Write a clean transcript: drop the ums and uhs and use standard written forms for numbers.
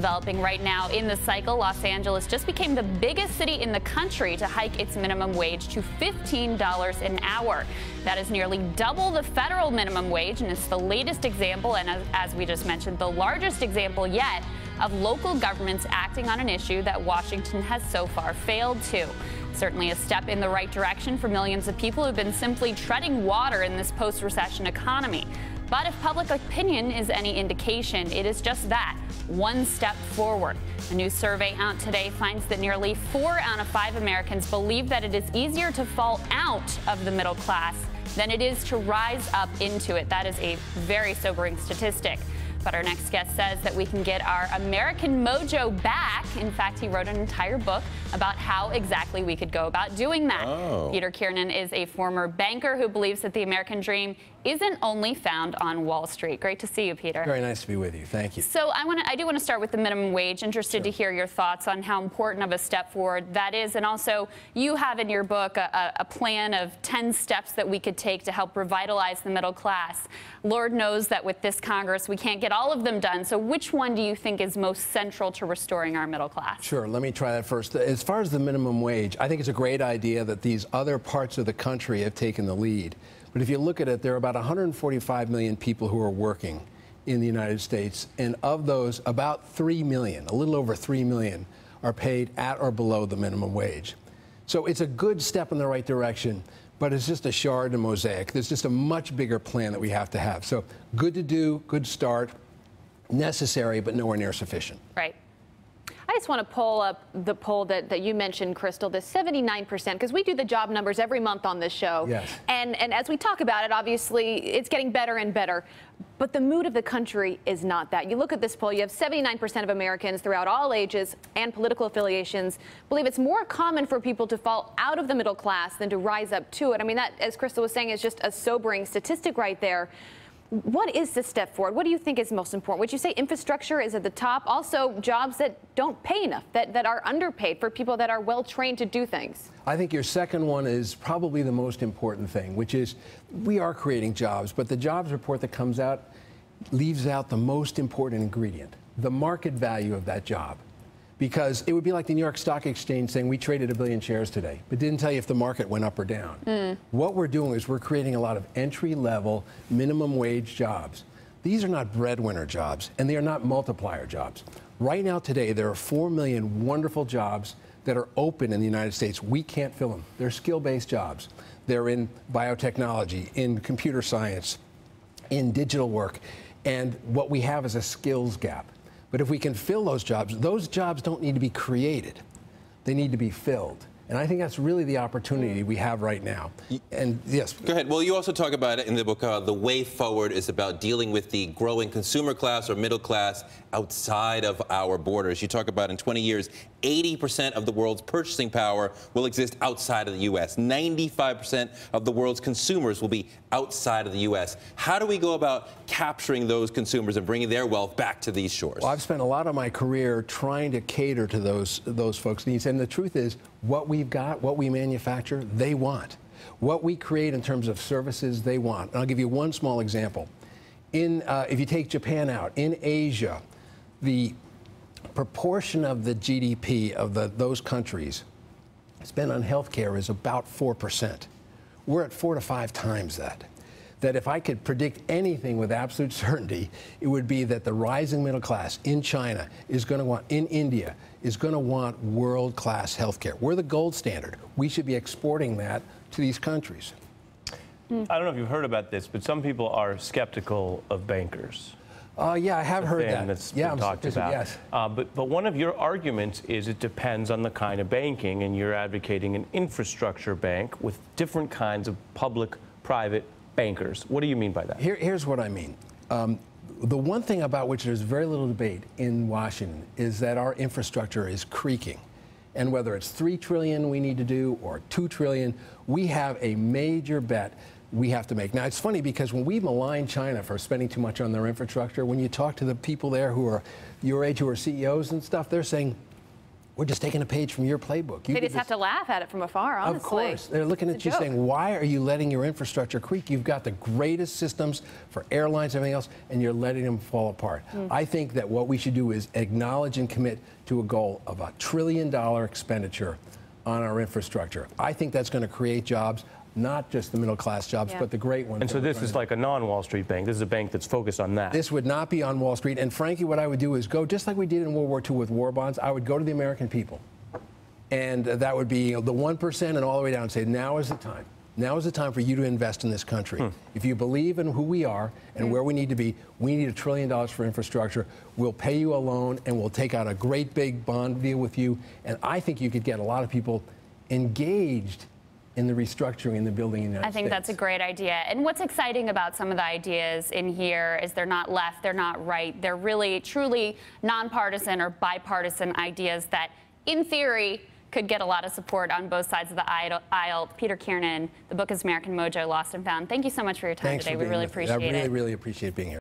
Developing right now in the cycle, Los Angeles just became the biggest city in the country to hike its minimum wage to $15 an hour. That is nearly double the federal minimum wage, and it's the latest example, and as we just mentioned, the largest example yet of local governments acting on an issue that Washington has so far failed to. Certainly a step in the right direction for millions of people who've been simply treading water in this post-recession economy. But if public opinion is any indication, it is just that, one step forward. A new survey out today finds that nearly 4 out of 5 Americans believe that it is easier to fall out of the middle class than it is to rise up into it. That is a very sobering statistic. But our next guest says that we can get our American mojo back. In fact, he wrote an entire book about how exactly we could go about doing that. Peter Kiernan is a former banker who believes that the American dream isn't only found on Wall Street. Great to see you, Peter. Very nice to be with you. Thank you. So I do want to start with the minimum wage. Interested to hear your thoughts on how important of a step forward that is. And also, you have in your book a plan of 10 steps that we could take to help revitalize the middle class. Lord knows that with this Congress, we can't get all of them done. So which one do you think is most central to restoring our middle class? Sure. Let me try that first. As far as the minimum wage, I think it's a great idea that these other parts of the country have taken the lead. But if you look at it, there are about 145 million people who are working in the United States. And of those, about 3 million, a little over 3 million, are paid at or below the minimum wage. So it's a good step in the right direction, but it's just a shard in the mosaic. There's just a much bigger plan that we have to have. So good to do, good start, necessary, but nowhere near sufficient. Right. I just want to pull up the poll that you mentioned, Crystal, the 79%, because we do the job numbers every month on this show. Yes. And as we talk about it, obviously, it's getting better and better. But the mood of the country is not that. You look at this poll, you have 79% of Americans throughout all ages and political affiliations believe it's more common for people to fall out of the middle class than to rise up to it. I mean, that, as Crystal was saying, is just a sobering statistic right there. What is the step forward? What do you think is most important? Would you say infrastructure is at the top? Also, jobs that don't pay enough, that are underpaid for people that are well trained to do things? I think your second one is probably the most important thing, which is we are creating jobs, but the jobs report that comes out leaves out the most important ingredient, the market value of that job. Because it would be like the New York Stock Exchange saying we traded 1 billion shares today, but didn't tell you if the market went up or down. What we're doing is we're creating a lot of entry-level minimum wage jobs. These are not breadwinner jobs, and they are not multiplier jobs. Right now today, there are 4 million wonderful jobs that are open in the United States. We can't fill them. They're skill-based jobs. They're in biotechnology, in computer science, in digital work, and what we have is a skills gap. But if we can fill those jobs don't need to be created. They need to be filled. And I think that's really the opportunity we have right now. And yes. Go ahead. Well, you also talk about it in the book, the way forward is about dealing with the growing consumer class or middle class outside of our borders. You talk about in 20 years, 80% of the world's purchasing power will exist outside of the U.S. 95% of the world's consumers will be outside of the U.S. How do we go about capturing those consumers and bringing their wealth back to these shores? Well, I've spent a lot of my career trying to cater to those folks' needs. And the truth is, what we've got, what we manufacture, they want. What we create in terms of services, they want. And I'll give you one small example. If you take Japan out, in Asia, the proportion of the GDP of those countries spent on healthcare is about 4%. We're at 4 to 5 times that. That if I could predict anything with absolute certainty, it would be that the rising middle class in China is going to want, in India, is going to want world-class healthcare. We're the gold standard. We should be exporting that to these countries. I don't know if you've heard about this, but some people are skeptical of bankers. Yeah, I have heard that. That's been talked about. Yes. But one of your arguments is it depends on the kind of banking, and you're advocating an infrastructure bank with different kinds of public-private bankers. What do you mean by that? Here's what I mean. The one thing about which there's very little debate in Washington is that our infrastructure is creaking. And whether it's $3 trillion we need to do or $2 trillion, we have a major bet we have to make. Now, it's funny because when we malign China for spending too much on their infrastructure, when you talk to the people there who are your age, who are CEOs and stuff, they're saying, We're just taking a page from your playbook. They just have to laugh at it from afar, honestly. Of course. They're looking at you saying, why are you letting your infrastructure creak? You've got the greatest systems for airlines and everything else, and you're letting them fall apart. I think that what we should do is acknowledge and commit to a goal of $1 trillion expenditure on our infrastructure. I think that's going to create jobs, not just the middle-class jobs, but the great ones. And so this is like a non-Wall Street bank. This is a bank that's focused on that. This would not be on Wall Street. And frankly, what I would do is go, just like we did in World War II with war bonds, I would go to the American people. And that would be the 1% and all the way down and say, now is the time. Now is the time for you to invest in this country. If you believe in who we are and where we need to be, we need $1 trillion for infrastructure. We'll pay you a loan, and we'll take out a great big bond deal with you. And I think you could get a lot of people engaged in the restructuring and the building in the United States. I think that's a great idea. And what's exciting about some of the ideas in here is they're not left, they're not right. They're really, truly nonpartisan or bipartisan ideas that, in theory, could get a lot of support on both sides of the aisle. Peter Kiernan, the book is American Mojo Lost and Found. Thank you so much for your time today. We really appreciate it. I really appreciate being here.